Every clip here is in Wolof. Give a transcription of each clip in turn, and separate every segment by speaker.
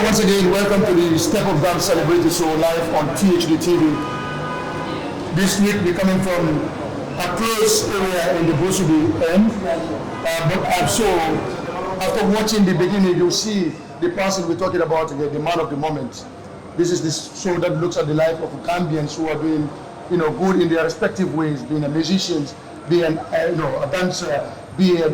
Speaker 1: once again, welcome to the Step of Dance Celebrity Show live on THD TV. This week we're coming from a close area in the Bosubi end, but I'm sure after watching the beginning, you'll see the person we're talking about today, the man of the moment. This is this show that looks at the life of Gambians who are doing, good in their respective ways, being a musician, being a dancer, being a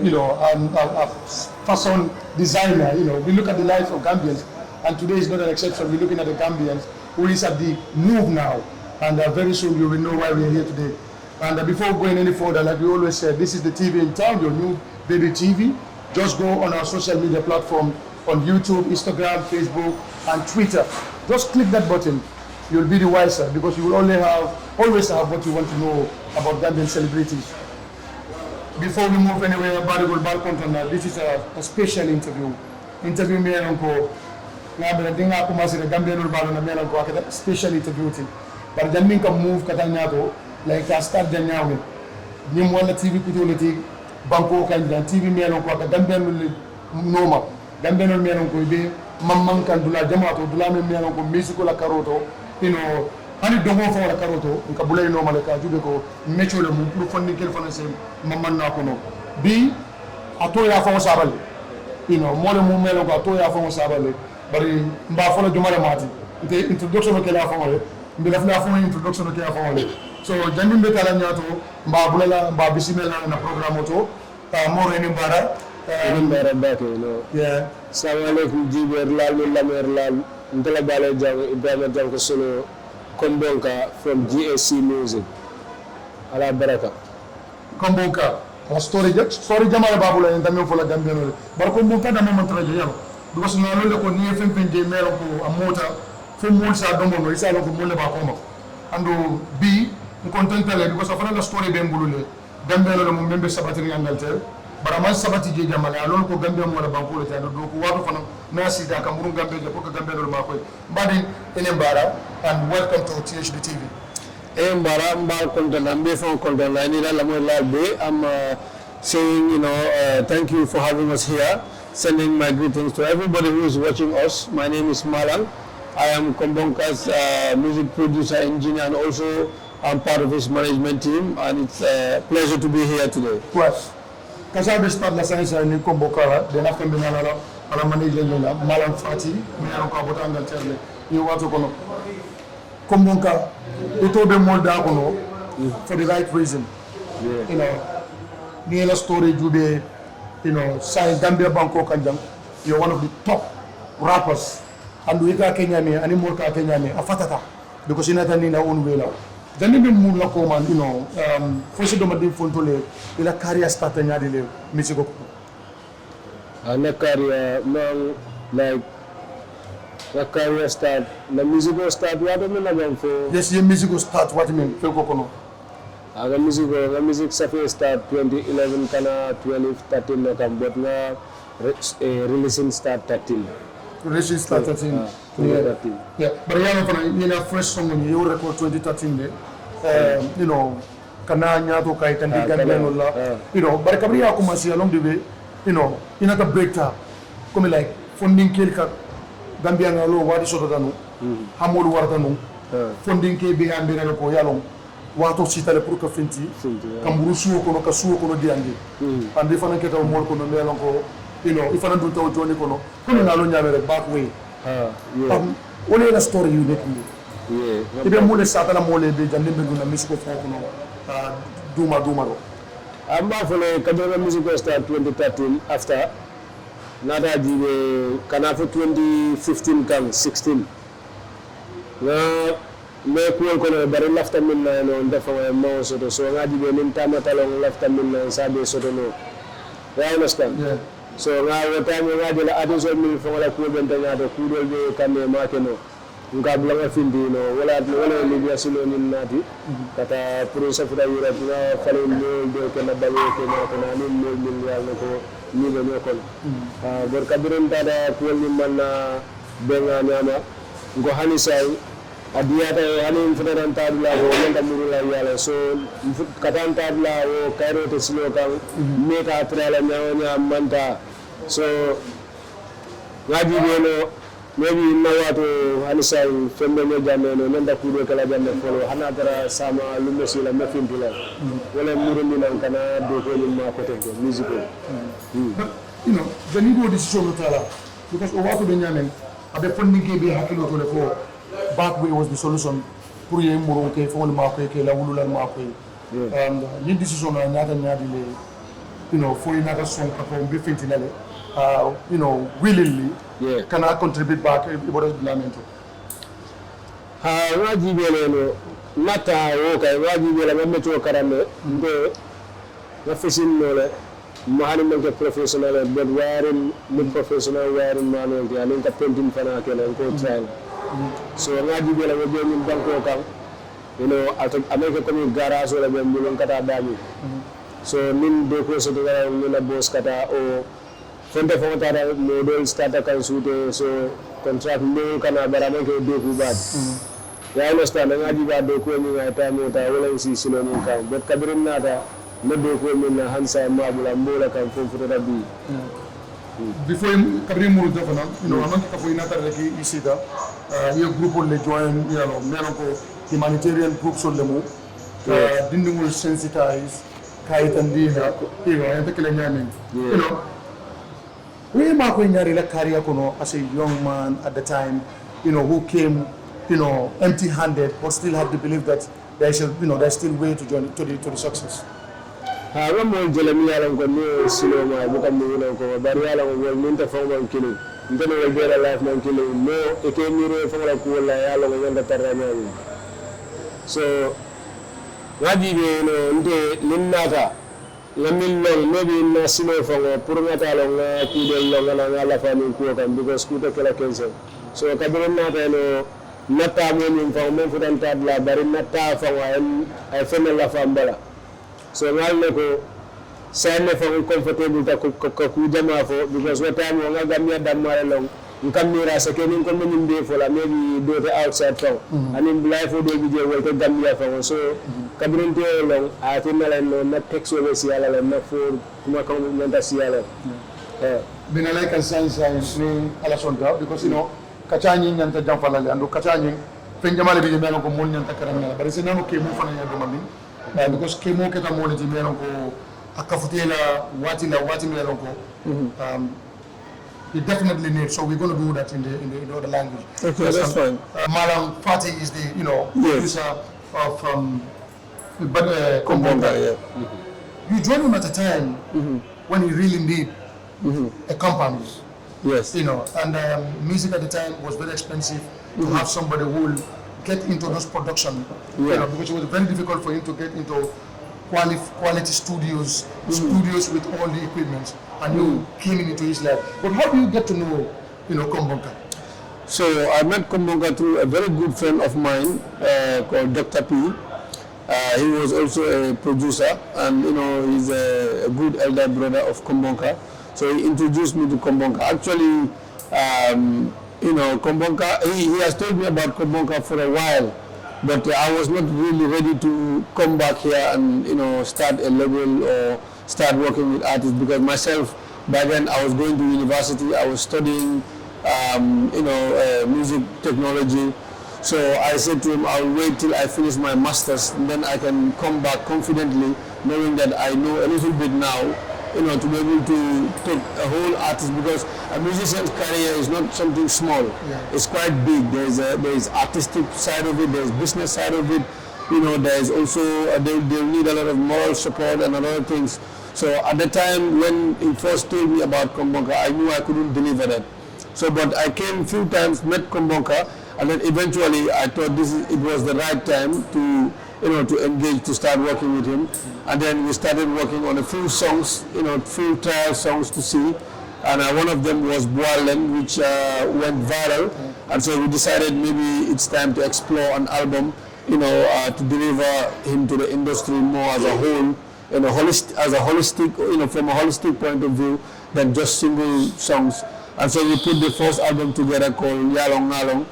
Speaker 1: fashion designer. We look at the life of Gambians, and today is not an exception. We're looking at the Gambians who is at the move now, and very soon you will know why we're here today. And before going any further, like we always said, this is the TV in town, your new baby TV. Just go on our social media platform on YouTube, Instagram, Facebook, and Twitter. Just click that button. You'll be the wiser because you will always have what you want to know about Gambian celebrities. Before we move anywhere, this is a special interview. Interview me and Uncle. Special interview. But then we can move like I start the now. Nimwala TV kutulithi Bangkok and TV me and Uncle. Gambian normal. Gambian me and Uncle be mamman kan dula jamato dula me and Uncle musical la karoto. Hani dongo fa la karoto nkabula normal ka jube ko mecho le mu pour fonni kel fana se mamman na ko no bi ato ya fa sabale mole mu melo ko ato ya fa sabale bari mba fa la jumare mati te introduction ke la fa wale mbi la fa introduction ke la fa wale so jandi be kala nyato mba bulala mba bisimela na programme to mo reni bara bake yeah assalamu alaikum jiber lal min lamer lal ndala bale jang ibrahima jang ko solo Kombonka from GSC Music. Ala baraka. Kombonka. Story jamala babula en tamio fola Gambian. Bar Kombonka da mama traje yalo. Because na lo ko ni fm de mero ko amota fo mol sa dombo no isa lo ko mol ba ko ma. Ando bi contenta le because afana la story be mbulule. Gambian lo mo membe sabatiri Angleterre. Baraman sabati je jamala lol ko Gambian mo la banko le tan do ko wato fana nasi da kamuru Gambian pour que Gambian lo ma koy. Badi ene bara and welcome to THD TV. I'm saying, thank you for having us here. Sending my greetings to everybody who is watching us. My name is Malang. I am Kombonka's music producer, engineer, and also I'm part of his management team. And it's a pleasure to be here today. Yes. Kasabe start la science ni Kombonka. Then after being ala manager Malang Fati, me alon ko abota Angleterre. You want to go Kombonka, it will be more down for the right reason. Yeah. Near story you be, Science Gambia Bangkok Kanjang, you're one of the top rappers. And we got Kenya me, and more Kenya me, a fatata, because you're not in our own way now. Then you move like woman, first do my fontole, you like career start in Yadile, Michigo. And a career, like. The career start, the musical start, what do you mean for? Yes, the musical start, what do you mean? The music start 2011, 2013, but now releasing start 13. Releasing start 13. Yeah, but you know, fresh song you record 2013, Kananya to Kaitan, but Kabria Kumasi along the way, in a breakdown, come like funding Kilka. Gambian lo wadi soto danu hamol wartanu funding ke be ambira ko yalon wato sitale pour que finti kamburu suwo kono ka suwo kono diandi andi fana ke taw mol kono melon ko ifana dun taw joni kono na lo nyamere back way woni la story you make me ibe mule satala mole be jande be duna misiko fo kono duma do amba fole kadona music start 2013 after Nada jibe kana for 2015 kan 16 na me ko ko bari lafta min na no dafa mo so nga jibe min tamata long lafta min na sabe so no I understand so nga wata mo nga de la adso min fo la ko ben tanya do ku do be kan ma ke no nga bla nga findi no wala ni ya silo ni nati kata pro sa fuda yura na fale no do ke na bawe ke na ni ni ya ko ni be no ko gor kabiron tada ko ni man benga nyama ngo hani sai adiyata hani fudaran tadla o yanda murula yala so katan tadla o kairo te silo kan meta trala nyama manta so ngadi beno
Speaker 2: maybe nawato anisai fembe me jamme no nenda kudo kala jamme folo hana tara sama lumesi la mefimpila wala murundi nan kana do ko ni ma ko tege musical
Speaker 1: but you know the need decision no tala because o wato be nyamen abe fonni ke be hakilo to le ko back way was the solution pour ye muro ke fo le ma ko ke la wulula ma ko and yin decision na nyata nyadi le you know for another song ka be fintinale you know willingly can I contribute back ibore lamento
Speaker 2: wajibi lelo nata woka wajibi la memeto karame ndo na fisin nole mahani men professional but warin min professional warin manuel ya len ka pentin fana ke len ko train so wajibi la be min banko kan you know ameke ko mi garage wala be min kata dami so min do ko so do la boss kata o fonte fonta da model starter kan suite so contract mo kana barame ke do ku bad ya understand ngaji ba do ko mi ngata mo ta wala si silo mo kan but kabirin nata no do ko mi na hansa mabula mbola kan fo fo rabbi
Speaker 1: before kabirin mo do fana you know anan ka fo inata reki isida ye groupe le join you know meno ko humanitarian groups on le mo dindingul sensitize kaitan dina you know ente kele nyamen you know we ma ko nyari la career kono as a young man at the time you know who came you know empty-handed but still have the belief that there's still way to join to the success
Speaker 2: mo jelemi yalla ko no silo ma bu kam ni ko bari yalla ko wol min ta fawma kilo ndene wol bela life man kilo no e ke miro fawla ko wala yalla ko yanda tarama so wadi be no nde linnata lamin long maybe na silo fango pour ngata lo nga kudel lo nga la fami ko kan because kuta kala kense so kabirun na ta no nata mo min fa mo fudan ta la bari nata fa wa ay fenel la fambala so ngal ne ko sene fa comfortable ta ko ku jama fo because what time nga gamya damare long kamera sa kenin ko min be fo la maybe do the outside fa anin life do bi je wol to gamya fa so kabirun te long a tinala no na texo be si ala la na fo kuma ko menta si ala
Speaker 1: bina like and science ni ala sonda because you know kachanyi nyanta jamfala le ando kachanyi penjamale bi melo ko mon nyanta karamela bari se nanu ke mo fana ya do mami because ke mo keta mo leti melo ko akafutela wati melo ko you definitely need, so we're going to do that in the other language.
Speaker 2: Okay, that's fine.
Speaker 1: Malam Fatih is the producer of Kombonka.
Speaker 2: Yeah.
Speaker 1: You joined him at a time when he really need a company.
Speaker 2: Yes.
Speaker 1: You know, and music at the time was very expensive to have somebody who will get into those production. You know, because it was very difficult for him to get into quality studios with all the equipment, and you came into his life. But how do you get to know, Kombonka?
Speaker 2: So I met Kombonka through a very good friend of mine called Dr. P. He was also a producer, and he's a good elder brother of Kombonka. So he introduced me to Kombonka. Actually, Kombonka, he has told me about Kombonka for a while. But I was not really ready to come back here and start a label or start working with artists, because myself back then I was going to university, I was studying music technology. So I said to him, I'll wait till I finish my masters, and then I can come back confidently, knowing that I know a little bit now, to be able to take a whole artist, because a musician's career is not something small. Yeah. It's quite big. There's artistic side of it, there's business side of it. There's also they'll need a lot of moral support and a lot of things. So at the time when he first told me about Kombonka, I knew I couldn't deliver that. So, but I came a few times, met Kombonka, and then eventually I thought it was the right time to engage, to start working with him. And then we started working on a few songs, few trial songs to see. And one of them was Boalen, which went viral. And so we decided maybe it's time to explore an album, to deliver him to the industry more as a whole, from a holistic point of view than just single songs. And so we put the first album together called Yalong Ngalong,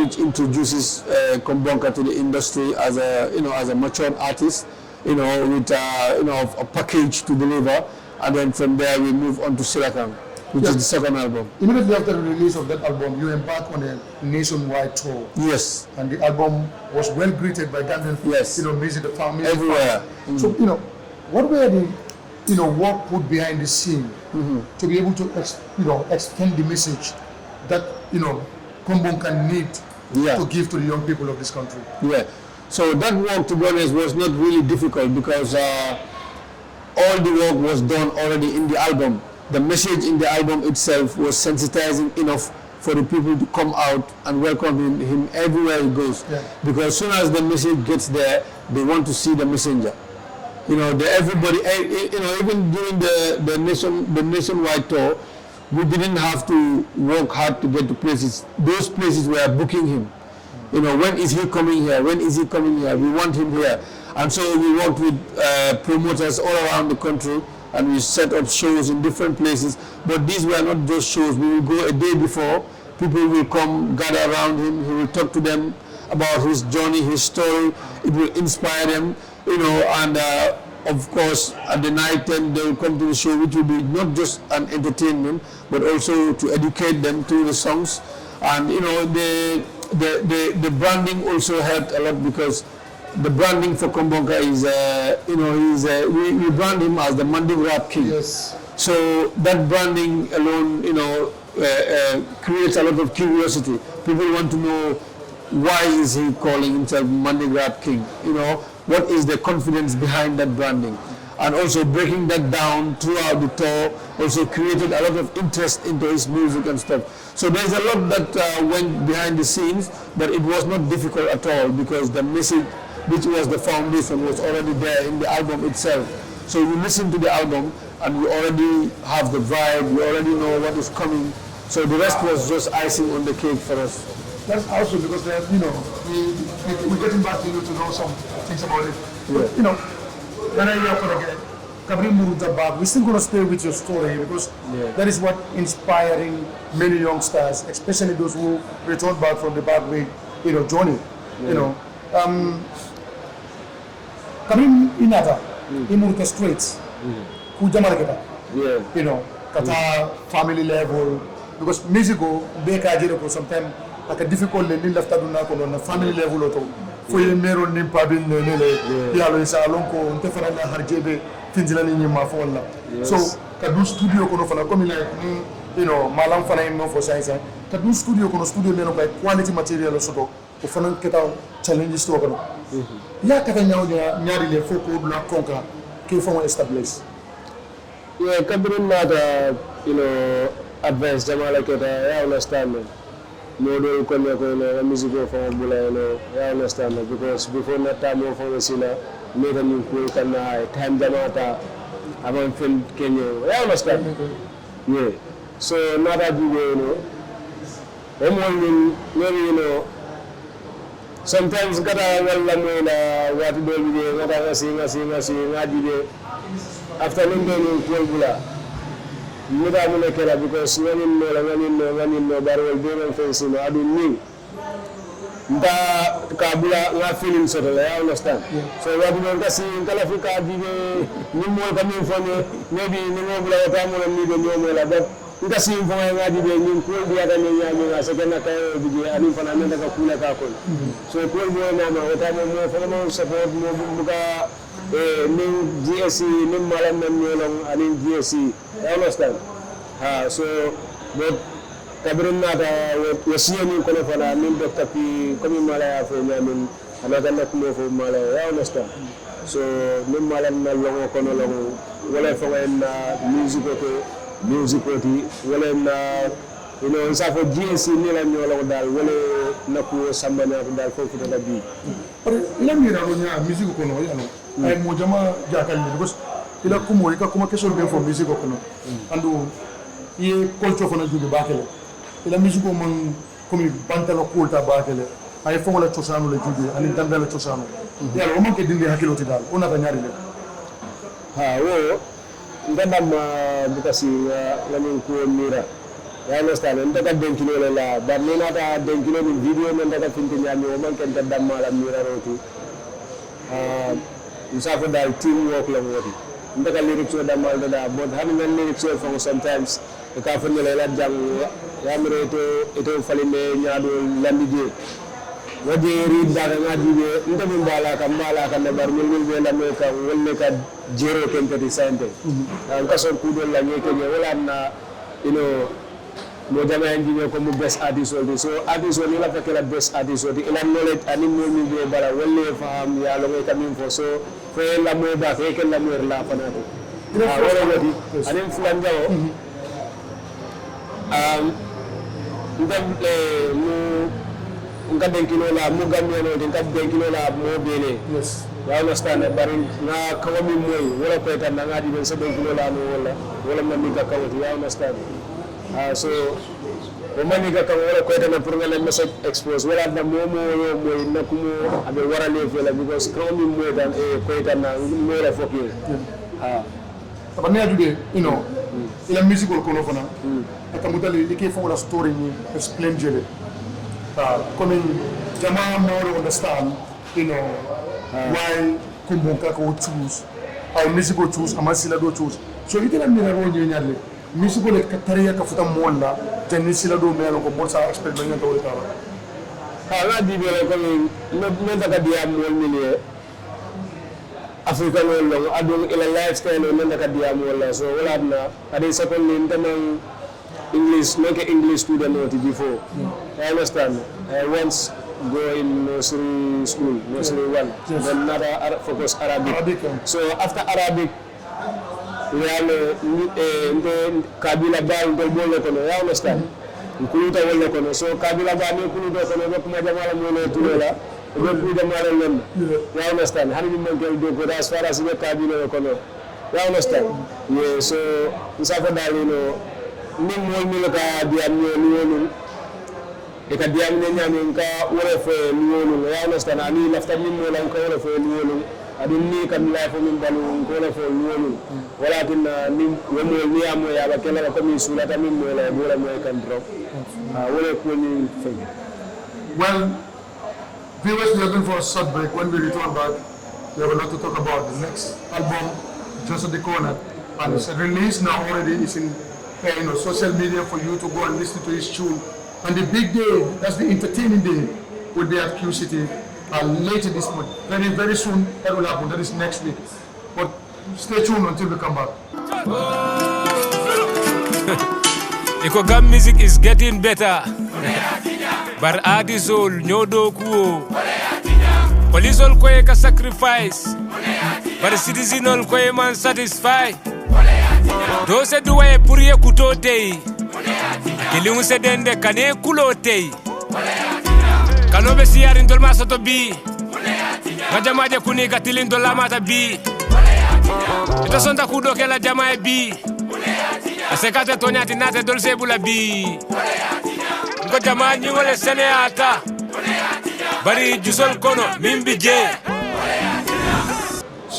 Speaker 2: which introduces Kombonka to the industry as a mature artist, with a package to deliver, and then from there we move on to Sirakang. which is the second album.
Speaker 1: Immediately after the release of that album, you embarked on a nationwide tour.
Speaker 2: Yes.
Speaker 1: And the album was well greeted by Gambian, music, the family.
Speaker 2: Everywhere.
Speaker 1: So, what were the, work put behind the scene to be able to, extend the message that, Kombonka need to give to the young people of this country? Yeah.
Speaker 2: So that work, to be honest, was not really difficult because all the work was done already in the album. The message in the album itself was sensitizing enough for the people to come out and welcome him everywhere he goes. Yeah. Because as soon as the message gets there, they want to see the messenger. Everybody, even during the nationwide tour, we didn't have to work hard to get to places. Those places were booking him. When is he coming here? When is he coming here? We want him here. And so we worked with promoters all around the country, and we set up shows in different places. But these were not those shows. We will go a day before. People will come, gather around him. He will talk to them about his journey, his story. It will inspire them, and of course, at the night then they will come to the show, which will be not just an entertainment, but also to educate them through the songs. And, the branding also helped a lot because the branding for Kombonka is, we brand him as the Manding Rap King.
Speaker 1: Yes.
Speaker 2: So that branding alone, creates a lot of curiosity. People want to know why is he calling himself Manding Rap King? What is the confidence behind that branding? And also breaking that down throughout the tour also created a lot of interest into his music and stuff. So there's a lot that went behind the scenes, but it was not difficult at all because the message, which was the foundation, was already there in the album itself. So you listen to the album and you already have the vibe, you already know what is coming. So the rest was just icing on the cake for us.
Speaker 1: That's also because we're getting back to you to know some things about it.
Speaker 2: Yeah.
Speaker 1: When I hear for again, Kabri Muruta Bab, we're still going to stay with your story because that is what inspiring many youngsters, especially those who return back from the bad way, journey. Kabri Inata, Imuruta Straits, Kujamarketa, Kata family level, because musical, Beka Jericho sometimes like a difficult level after on a family level or for you mero nimpa bin nele yalo isa lonko unte fana na harjebe tinjila ni nyima folla so kadu studio kono fana comme malam fana no for science kadu studio kono studio meno by quality material soto o fana keta challenges to kono ya kata nyaari le foko na konka ke fo establish
Speaker 2: kabrin nata advice jamala keta ya understand model kone kone music for bula I understand because before that time of Sina made a new cool time jamata about film Kenya I understand yeah so not that maybe sometimes kata wala mena what do we ngata singa after nendo cool bula muda mune kera because nganin no barwal be face no adu ni nda kabula nga feeling soto I understand so what do you see kala fika dibe ni mo kam infone maybe ni mo bula ta mo ni be no la but nda si infone nga dibe ni ko dia da ni nyami nga se kana ka dibe ani fana men daga kula ka ko so ko mo na ma wata mo fana mo support mo buka ning GSC ning malam nam nyolong aning GSC I understand so but kabrin nata wasiyani kono fana min doctor pi komi mala fo nyamin anata nak mo fo mala I understand so min malam na longo kono longo wala fo en music oti wala na sa fo GSC ni la nyolong dal wala naku sambana dal fo fita bi
Speaker 1: par lamira ro nya music kono yano ay mo jama jakal ni because ila kumo ika kuma kesol be fo music kono andu ye culture fana jugi bakele ila music ko man komi bantalo kulta bakele ay fo wala ciosanu la jugi ani dandala ciosanu yalla o man ke dindi hakilo ti dal ona ta nyari le
Speaker 2: wo ndam bukasi lamin ko mira I understand ndaka denkilo la dar ni nata denkilo ni video men ndaka finti nyami o man ken tadam mala mira roti usafo dal team work la woti ndaka lyrics o damal da but having lyrics for sometimes ka fanya la jang ya mere ito falinde nyaado lamije waje ri daga ngadi be ndami mbala ka na bar mil be la me ka wolle ka jero kempeti sante an kason kudo la ngeke je wala na mo jama engineer ko mo best artist so artist ni la fekk la best artist ila knowledge ani mo mi be bara wolle faham ya lo ngi kamin fo so ko la mo ba ke la mo la fanato wala wadi anen fulan jawo ndam mu ngaden kilo la mu gameno de ngaden kilo la mo bele
Speaker 1: Yes.
Speaker 2: ya understand bari na kawami moy wala ko tan na ngadi ben 7 kilo la no wala man mi ka kawti ya understand so o mani ka wala ko tan pour ngala message expose wala na mo moy na kumo abe wara le fela because kawami moy dan ko tan na mo la fokki
Speaker 1: But me today, ila musical kono fana. Akamutali like for la story ni explain jele. Coming Jama more understand, why Kombonka ko choose, how musical choose, amasila do choose. So you tell me na ro nyale. Musical le kataria ka futa molla, jeni sila do melo ko bolsa experiment to ta.
Speaker 2: Na di bele ko no daga dia mol milie. African long adung ila lifestyle no daga dia mol so wala na ade second ni tamang English, make an English student before. I understand. I once go in nursery school, nursery 1, then another focus Arabic. So after Arabic, we have Kabila Bal, I understand. Kuluta wala kono. So Kabila Bal, kuluta kono, kuma jamala mwana tulela. Ku jamala lenda. I understand. How do you make it as far as the Kabila kono? I understand. Yeah. So Safa Dal, ni mo mi ka diam ni e ka diam ni nyami ka wala fe ni ya understand ani lafta ni mo lan ka wala fe ni adun ni kan la fo min balu ko wala fe ni wala tin ni wo mo ni amo ya ba kala ko mi sula ta min mo la wala mo kan drop wala ko ni fe.
Speaker 1: Well, viewers, we are going for a short break. When we return back, we have a lot to talk about. The next album, Just at the Corner, and it's released now already. It's in social media for you to go and listen to his tune. And the big day, that's the entertaining day, will be at Q City later this month. Very, very soon, that will happen. That is next week. But stay tuned until we come back.
Speaker 3: Ikogam music is getting better. Bar adisol nyodo kuo. Polisol koye ka sacrifice. Bar citizenol koye man satisfy. Do se duwaye pour ye kuto tey kilingu se dende kane kulo tey kano be siyari ndol ma soto bi majamaje kuni gatilin ndol la mata bi ito sonta kudo ke la jamae bi asekate tonyati nate dol se bula bi ngo jama nyingole sene ata bari jusol kono mimbi je.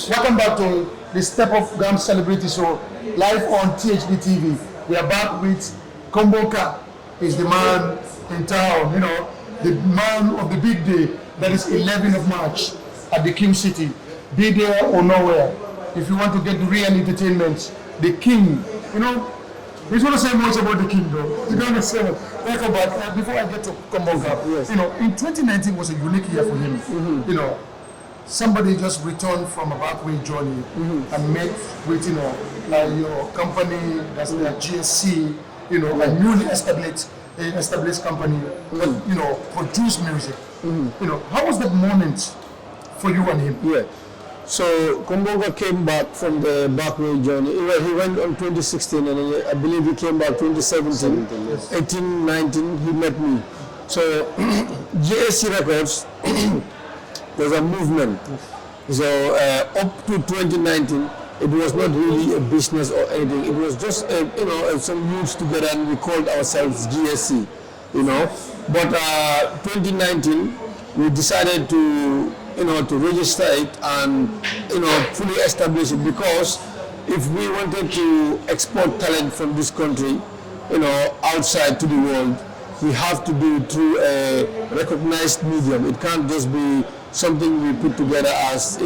Speaker 1: Welcome back to the Step of Gam Celebrity Show, live on THB TV. We are back with Kombonka. He's the man in town, the man of the big day. That is 11th of March at the King City. Be there or nowhere. If you want to get the real entertainment, the king, we don't want to say much about the king though. You don't understand. Talk about, before I get to Kombonka, yes. In 2019 was a unique year for him. Somebody just returned from a backway journey and met with your company, that's the GSC, a newly established company that produce music. How was that moment for you and him?
Speaker 2: Yeah. So Kombonka came back from the backway journey. He went on 2016 and I believe he came back 2017. Yes. 18, 19, he met me. So GSC Records was a movement. So up to 2019, it was not really a business or anything. It was just some youths together, and we called ourselves GSC. But 2019, we decided to register it and fully establish it, because if we wanted to export talent from this country, outside to the world, we have to do it through a recognized medium. It can't just be something we put together as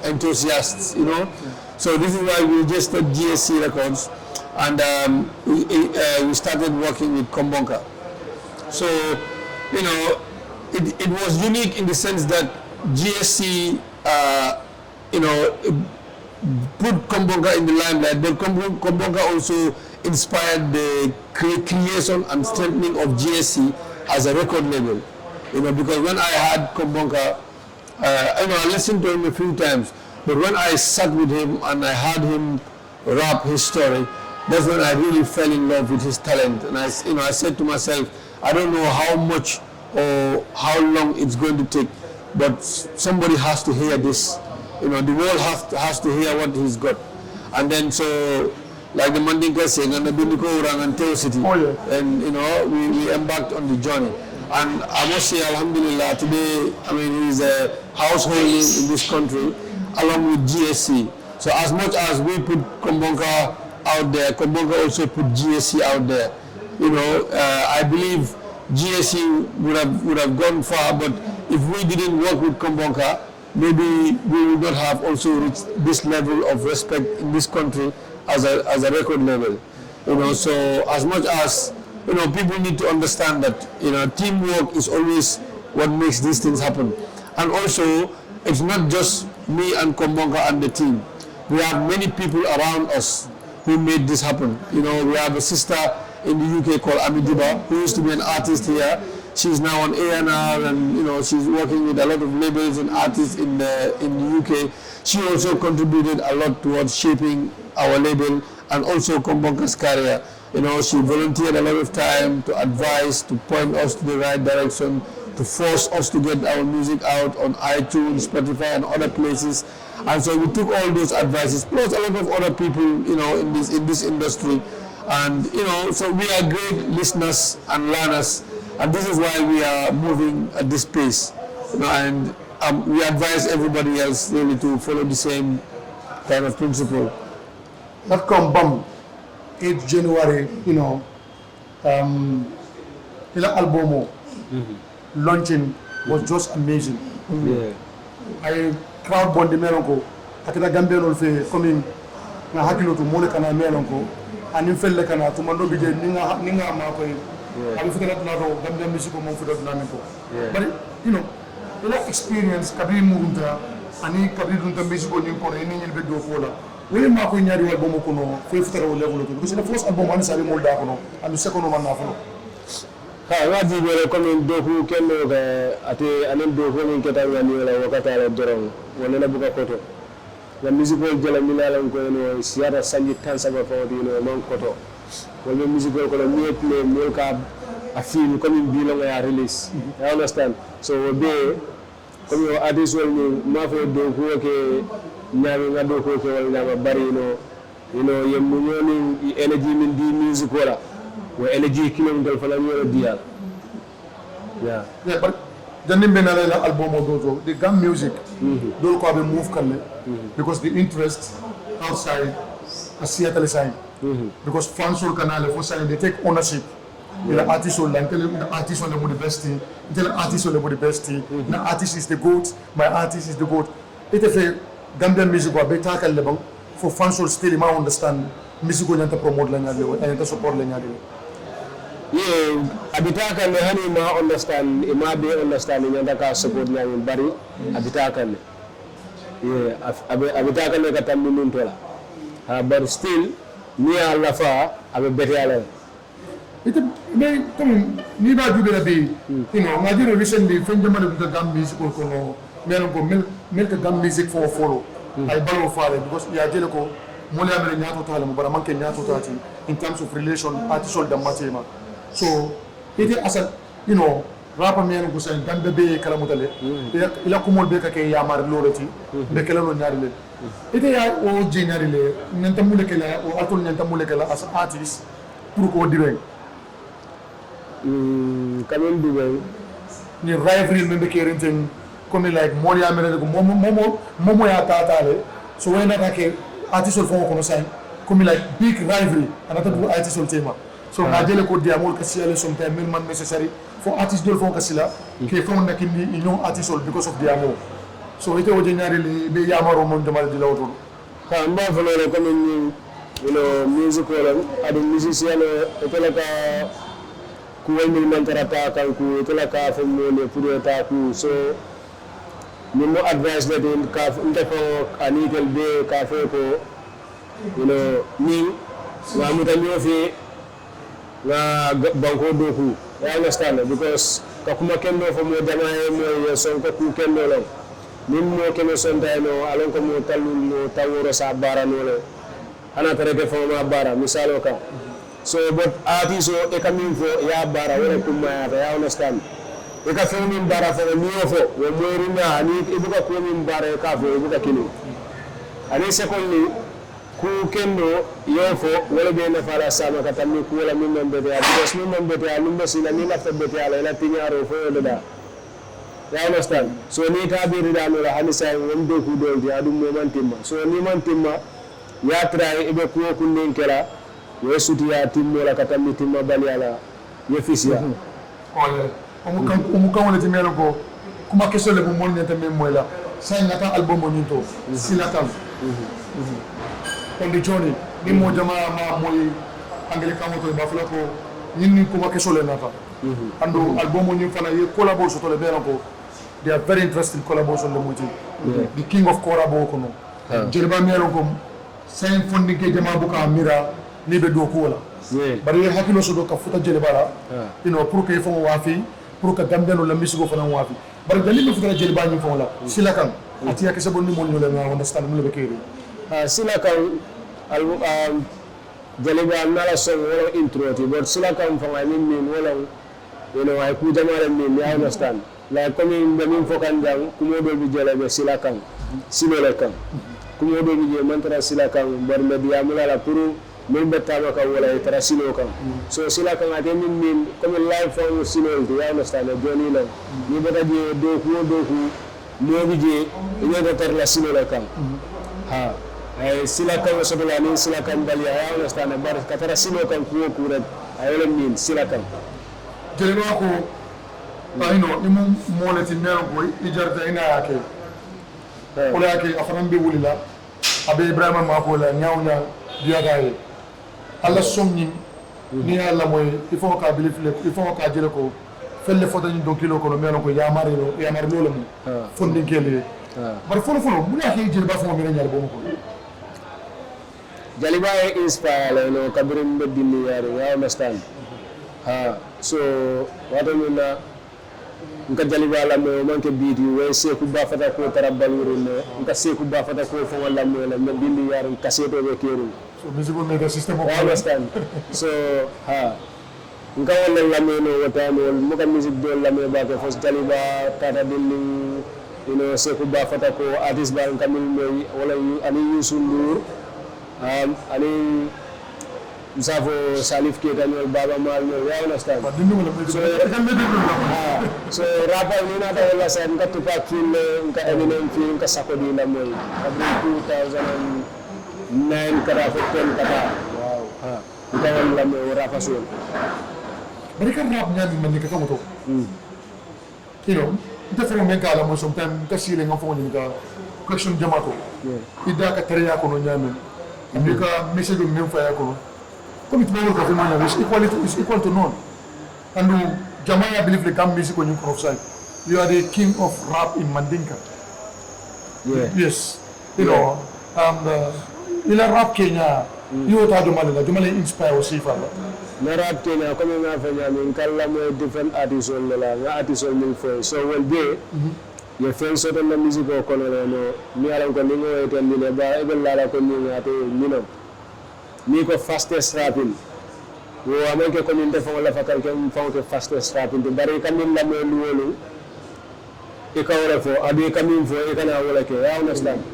Speaker 2: enthusiasts. So this is why we registered GSC Records, and we started working with Kombonka. So, you know, it was unique in the sense that GSC, you know, put Kombonka in the limelight, but Kombonka also inspired the creation and strengthening of GSC as a record label. You know, because when I had Kombonka, you know, I listened to him a few times, but when I sat with him and I heard him rap his story, that's when I really fell in love with his talent. And I said to myself, I don't know how much or how long it's going to take, but somebody has to hear this. You know, the world has to hear what he's got. And then so, like the Mandinka saying, and the Bindiko Urang and Teo City, and you know, we embarked on the journey. And I must say, Alhamdulillah, today, I mean, he's a household name in this country, along with GSC. So as much as we put Kombonka out there, Kombonka also put GSC out there. You know, I believe GSC would have gone far, but if we didn't work with Kombonka, maybe we would not have also reached this level of respect in this country as a record label. You know, so as much as, you know, people need to understand that, you know, teamwork is always what makes these things happen. And also, it's not just me and Kombonka and the team. We have many people around us who made this happen. You know, we have a sister in the UK called Amidiba, who used to be an artist here. She's now on A&R, and you know, she's working with a lot of labels and artists in the UK. She also contributed a lot towards shaping our label and also Kombonka's career. You know, she volunteered a lot of time to advise, to point us to the right direction, to force us to get our music out on iTunes, Spotify, and other places. And so we took all those advices, plus a lot of other people, you know, in this industry. And you know, so we are great listeners and learners, and this is why we are moving at this pace. You know, and we advise everybody else really to follow the same kind of principle.
Speaker 1: That come bam, 8 January, you know, the album launching was just amazing.
Speaker 2: Yeah.
Speaker 1: I crowd bond the melonko, akita Gambian olfe coming na hakilo to mole kana melonko, and in felle kana to mando bije ninga ma ko. I feel that now Gambian music mo fudo dynamico. But you know, the experience kabiri murunta ani kabiri dunta music ko ninko ni nyel be do fola. We ma ko nyari album ko no fe futaro level to because the first album ani sari molda ko no and the second one na folo.
Speaker 2: Waji bere comme doku kello ga ate anen doku ni keta ngani wala wakata la dorong wala na buka koto la musical jela milala ko no siara sanji tan saba fawdi no non koto wala musical ko no play mo ka a film comme bi la ya release you understand so be comme artist wala ni ma fa doku ke nyami nga doku ke wala na bari no you know yem nyoni energy min di music wala we energy kilometer for la dia. Yeah,
Speaker 1: but the Nimbenala album of the Gam music don't call them move because the interest outside a Seattle sign because fans will canal for sign they take ownership. The artist will like the artist on the best thing, the artist on the best thing, the artist is the goat, my artist is the goat. It is a Gambian music or better level for fans will still understand music going to promote and to support Lenyadi.
Speaker 2: Yeah, abitaka le hani ma understand ma be understanding and ka support na bari abitaka le yeah abitaka le ka tammi nun tola but still ni ala fa abe beti ala
Speaker 1: it may come ni ba du be be you know ma diro recently friend de man the Gam music ko no melo ko milk Gam music for follow ay balo faale because ya jele ko mo le amele nyato to hala mo bara manke nyato to in terms of relation artist da matema. So it is as a you know rapper man who said Gambia be kalamutale ila kumol be ka ke yamar lorati be kala no nyari le ite ya o jenari le nanta mulekela o atol nanta mulekela as artist pour ko diwe
Speaker 2: kamen diwe
Speaker 1: ni rivalry membe ke renten comme like moni amere ko momo ya tatale so when that ke artist fo ko no sign comme like big rivalry anata bu artist tema. So I jele ko diamol kasila sometimes men man necessary for artists dol fon kasila ke fon nakindi union artists because of diamol. So ite o jenari le be yamaro mon demal di lawto.
Speaker 2: Ka mba folo ko ni you know, music wala adu musician etela ka kuwal min mantarata kan ku etela ka fo mole pour eta ku so ni mo advice le din ka ndeko anitel be ka fe ko you know ni wa mutanyo fi na banko doku I understand because kakuma kendo fo mo jamae mo son ko ku kendo lo nin mo keno son dayno alon ko mo talul mo taworo sa bara no le ana tareke fo ma bara misalo ka so but artist e kamin fo ya bara wala kuma ya understand e ka fo min bara fo mi fo wo morina ani ibuka ko min bara ka fo ibuka kini ani secondly ku kendo yofo wala be na fala sama kata mi ku wala min non bete because min non bete alu masila ni na fa bete ala ila tinyaro fo do da you understand so ni ta bi rida no la hanisa won do ku do di adu mo man timma so ni man timma ya try ibe ku ku nin kala we suti ya timmo la kata mi timma bali ala ye fisia
Speaker 1: omu kan wala timelo ko kuma keso le mo mon nyata men moy la sa ngata album mo nyinto silatam condizioni ni mo jama ma moy angele kamo to ba fala ko ni kuma keso le nata ando album ni fana ye collaboration to le bera ko they are very interesting collaboration le moti the king of korabo ko no jelba melo ko sen fondi ke jama buka mira ni be do ko wala bari hakilo so do ka futa jelba la you know pour que fo wafi pour que gambeno la misigo fana wafi bari dalil futa jelba ni fo la silakan atiya ke sabon ni mo ñu le nga understand mu le be keri
Speaker 2: silakan jaliba nala song wala intro ti but silakan fa min wala you know ay ku jamare min ya understand like comme min fokan jang ku mo do bi jalabe silakan silakan ku mo do bi je mantra silakan bar media mulala pour min betama ka wala tara silo kan so silakan ate min comme live from silo ya understand joni la ni beta je do ku mo bi je ni da tar la silo kan ha ay silakan so do la ni silakan bali ya understand bar ka tara silo kan ku rek ay wala min silakan
Speaker 1: jelema ko ayno imu molati mero boy ijarta ina yake wala yake afaran be wulila abe ibrahima ma ko la nyawnya dia gaay alla somni ni alla moy il faut ka bilif le il faut ka jele ko felle foto ni don kilo ko melo ko ya mari lo mo fondi kele bar folo mu yake jele ba fo mi nyal bo ko
Speaker 2: jaliba e inspire no kabrin bedini yare ya understand so wato mina nka jaliba la mo manke biti we seku ba fata ko tarabaluru ne nka seku ba fata ko fo wala mo la men dindi yar kaseto be keru
Speaker 1: so musical media system of
Speaker 2: understand so nka wala la me no wata mo ka music do la me ba ko fo jaliba tata dindi you know seku ba fata ko artist ba nka mil me wala ani yusundur ani Msafo Salif Keita ñol Baba Mal ñol ya understand so rapa ni na ta wala sa nka Tupac Kille nka Eminem fi nka Sakodi la moy abri 2009 kada fo ten kada wow nka wala mo rapa so
Speaker 1: bari kan rap ñami man ni ka kamoto you know nta fo men kala mo sometimes nka sile nga fo ni ka question jamato ida ka tere ya ko no ñami ni ka message men fa ya ko comme tu m'as dit, is equal to none. And Jamaya believe the Gam music on your side. You are the king of rap in Mandinka.
Speaker 2: Yeah.
Speaker 1: Yes. You know, in a rap Kenya, you are Jumali inspire Sifa.
Speaker 2: Na rap Kenya, comme on a fait, in Kalamo, different artists on the artists on the so well there. Your friends are on the music or color, me around Koningo, and Minaba, even Lara Koninga, ni ko fastest rapping wo amake ko min defo wala fakal ke fon ke fastest rapping to bari kamin la mo luwolu e ka wala fo adu kamin fo e kana wala ke ya understand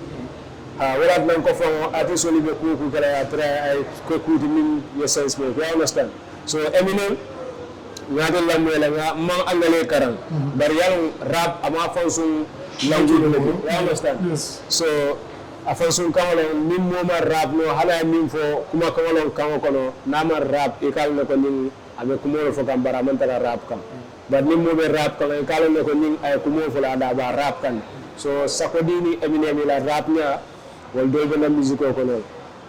Speaker 2: wala nan ko fo ati so libe ku kala ya tra ay ko ku min ye sense me ya understand so Eminem ngade la mo la ma angale karan bari yal rap ama fon sun language ya understand so afan sun kawala min moma rap no hala min fo kuma kawala kawo kono nama rap e kal ne ko nin abe kumo fo kam bara man tala rap kam but min mo be rap kan e kal ne ko nin ay kumo fo la da ba rap kan so Sakodini Eminem la rap nya wal do be na musique ko no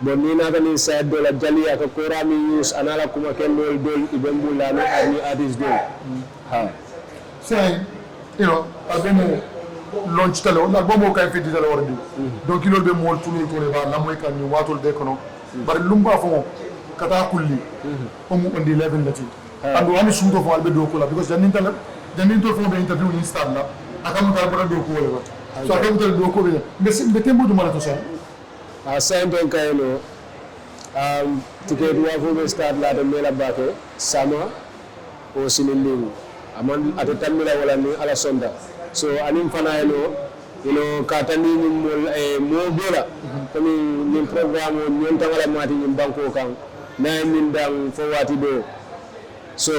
Speaker 2: bon ni nata ni side dola jali aka kora mi use anala kuma ken dol ibembula no ni artist dol ha
Speaker 1: say you know album launch tale on album kay fi ditale wardi donc il be mol tunul tole ba la moy kan ni watol de kono bar lumba fo kata kulli o mu on the level lati and wani suuto fo albe do ko la because janin to fo be interview ni start la akamu ta bora do ko wala so akamu ta do ko be be tembo dum la to sa
Speaker 2: a saint on kayno ticket wa fo be start la de mela bake sama o sinindingu amon atatamira wala ni ala sonda so anim fana katani ni mo dola komi ni programme ni tangala mati ni banko kan na min dang fo wati do so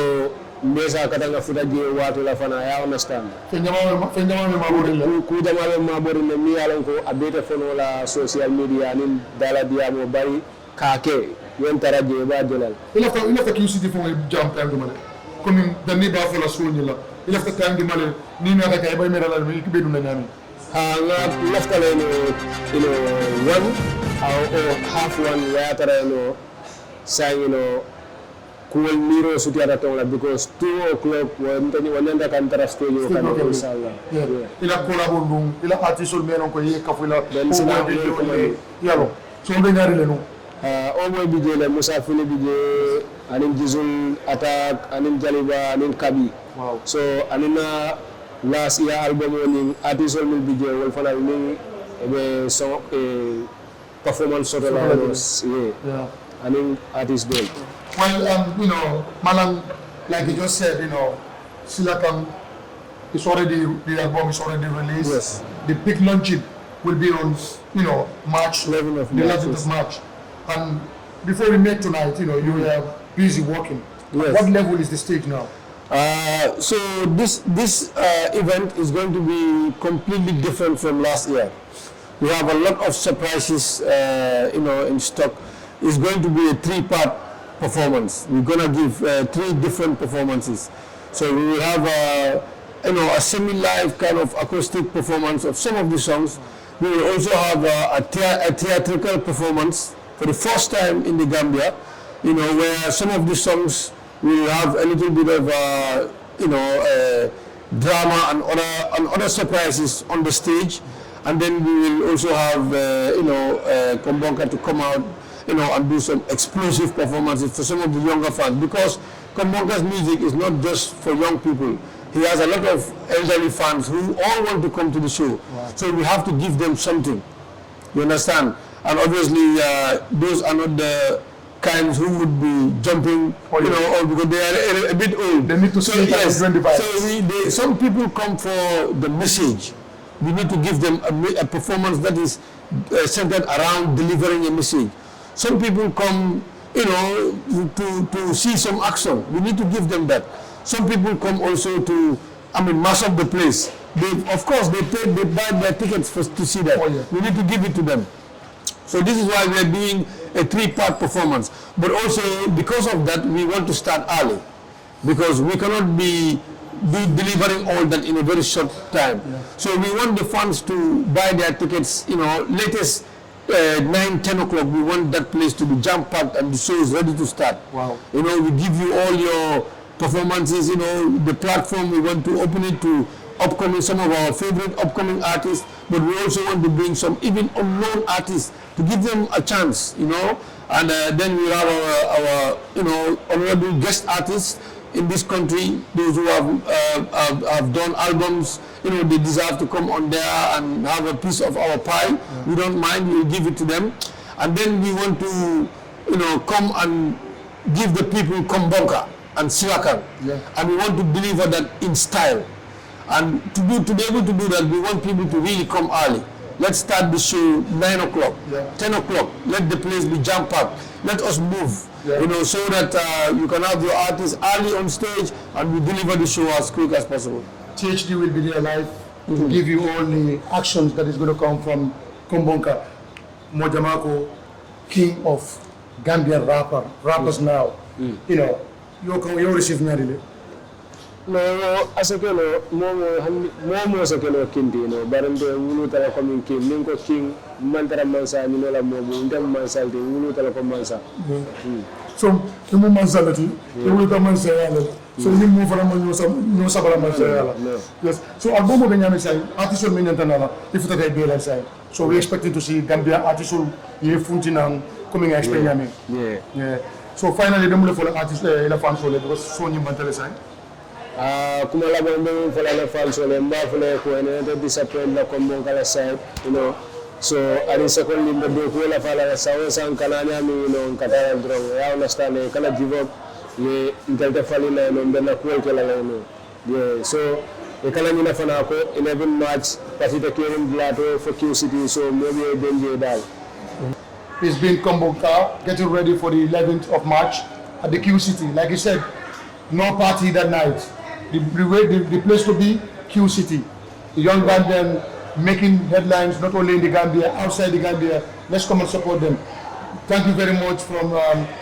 Speaker 2: mbesa katanga futa je watu la fana ya understand
Speaker 1: fe nyama ma bodilla
Speaker 2: ku dama ma bodilla mi yalan ko abeta fono la social media ni dala dia mo bari kake yon taraje ba jolal
Speaker 1: ila fa kiusiti fo jam time do male komi danni ba fo la soni la ila fa time di male ni mi ata kay bay mi dala mi kibe dum na nyami
Speaker 2: nga lafta le one or half one ya tara say kuwel miro suti ada tong la because 2 o'clock wanda kan tara stage kan inshallah
Speaker 1: ila collabo dum ila artiste menon ko ye kafula ben sina video yalo so be ngari le no
Speaker 2: o moy bidje le Musa Fili bidje anin Jizul Attack anin Jaliba anin Kabi
Speaker 1: wow
Speaker 2: so anina last year album ni artiste will be there will follow me be so performance sort of yeah I mean artist day
Speaker 1: well Malang like you just said Silakan is already the album is already released.
Speaker 2: Yes.
Speaker 1: The big launching will be on March 11th of March, and before we met tonight you were busy working.
Speaker 2: Yes.
Speaker 1: What level is the stage now?
Speaker 2: So this event is going to be completely different from last year. We have a lot of surprises, in stock. It's going to be a 3-part performance. We're going to give 3 different performances. So we will have a semi-live kind of acoustic performance of some of the songs. We will also have a theatrical performance for the first time in the Gambia, where some of the songs we will have a little bit of, drama and other surprises on the stage. And then we will also have, Kombonka to come out, and do some explosive performances for some of the younger fans. Because Kombonka's music is not just for young people. He has a lot of elderly fans who all want to come to the show. Wow. So we have to give them something. You understand? And obviously, those are not the kinds who would be jumping, or because they are a bit old.
Speaker 1: They need to see yes.
Speaker 2: So some people come for the message. We need to give them a performance that is centered around delivering a message. Some people come, to see some action. We need to give them that. Some people come also to, mass up the place. Of course, they buy their tickets to see that. Oh, yeah. We need to give it to them. So this is why we are doing a 3-part performance. But also, because of that, we want to start early. Because we cannot be delivering all that in a very short time. Yeah. So we want the fans to buy their tickets, latest 9, 10 o'clock. We want that place to be jam-packed and the show is ready to start.
Speaker 1: Wow.
Speaker 2: We give you all your performances, the platform, we want to open it to some of our favorite upcoming artists, but we also want to bring some even unknown artists to give them a chance, and then we have our honorable guest artists in this country, those who have done albums, they deserve to come on there and have a piece of our pie. Yeah. We don't mind, we'll give it to them. And then we want to, come and give the people Kombonka and Silakan. Yeah. And we want to deliver that in style. And to be able to do that, we want people to really come early. Let's start the show 9 o'clock, 10 o'clock. Let the place be jam-packed. Let us move, so that you can have your artists early on stage and we deliver the show as quick as possible.
Speaker 1: THD will be there live to give you all the actions that is going to come from Kombonka, Mojamako, king of Gambian rappers now. You receive me.
Speaker 2: no asakelo momo asakelo kindi no barande wulu tala ko min kin nin ko king mantara mansa ni no la momo ndem mansa de wulu tala ko mansa
Speaker 1: so mu mansalati e wulu ta mansa yalla so ni mu fara mo ñoo sabara mansa yalla yes so album be ñame say artiste men ñantana if ta be la say so we expecting to see Gambia artiste ye funtina coming expect ñame yeah so finally dem le fo la artiste la fan so le because so ñi mantale say
Speaker 2: kuma la bombe fala la falso le mba fala ko ene de disappoint la Kombonka la side you know so ari second limbe do ko la fala la sawo san kana nyami you know kata drong ya understand kala give up ye intelta fali la no benna ko ko la no yeah so e kala ni na fana ko 11 March partita kerim blato for Q City so maybe denje dal
Speaker 1: it's been Kombonka getting ready for the 11th of March at the Q City like you said no party that night. The place to be, Q City. The young Gambian making headlines not only in the Gambia, outside the Gambia. Let's come and support them. Thank you very much from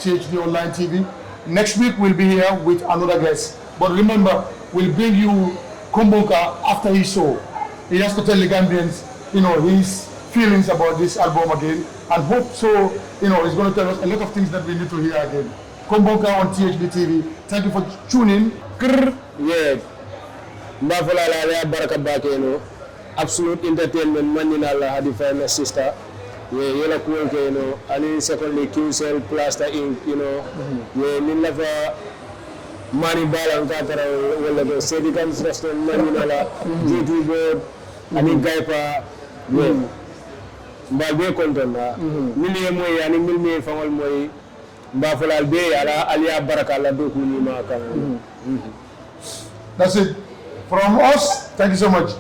Speaker 1: THD Online TV. Next week we'll be here with another guest. But remember, we'll bring you Kombonka after his show. He has to tell the Gambians, you know, his feelings about this album again. And hope so, you know, he's going to tell us a lot of things that we need to hear again. Kombonka on THD TV. Thank you for tuning.
Speaker 2: Yeah, mbafala la ya baraka bakeno absolute entertainment manina la hadi fine sister yeah yela cool ke no ani secondly QCell plaster ink you know yeah min la fa mani balan ka tara wala do sedi kan restaurant manina la GT board ani gaipa yeah mbalbe konton la mili moy ani mili fangol moy mbafala be ala aliya baraka la do kuni ma kan
Speaker 1: That's it. From us, thank you so much.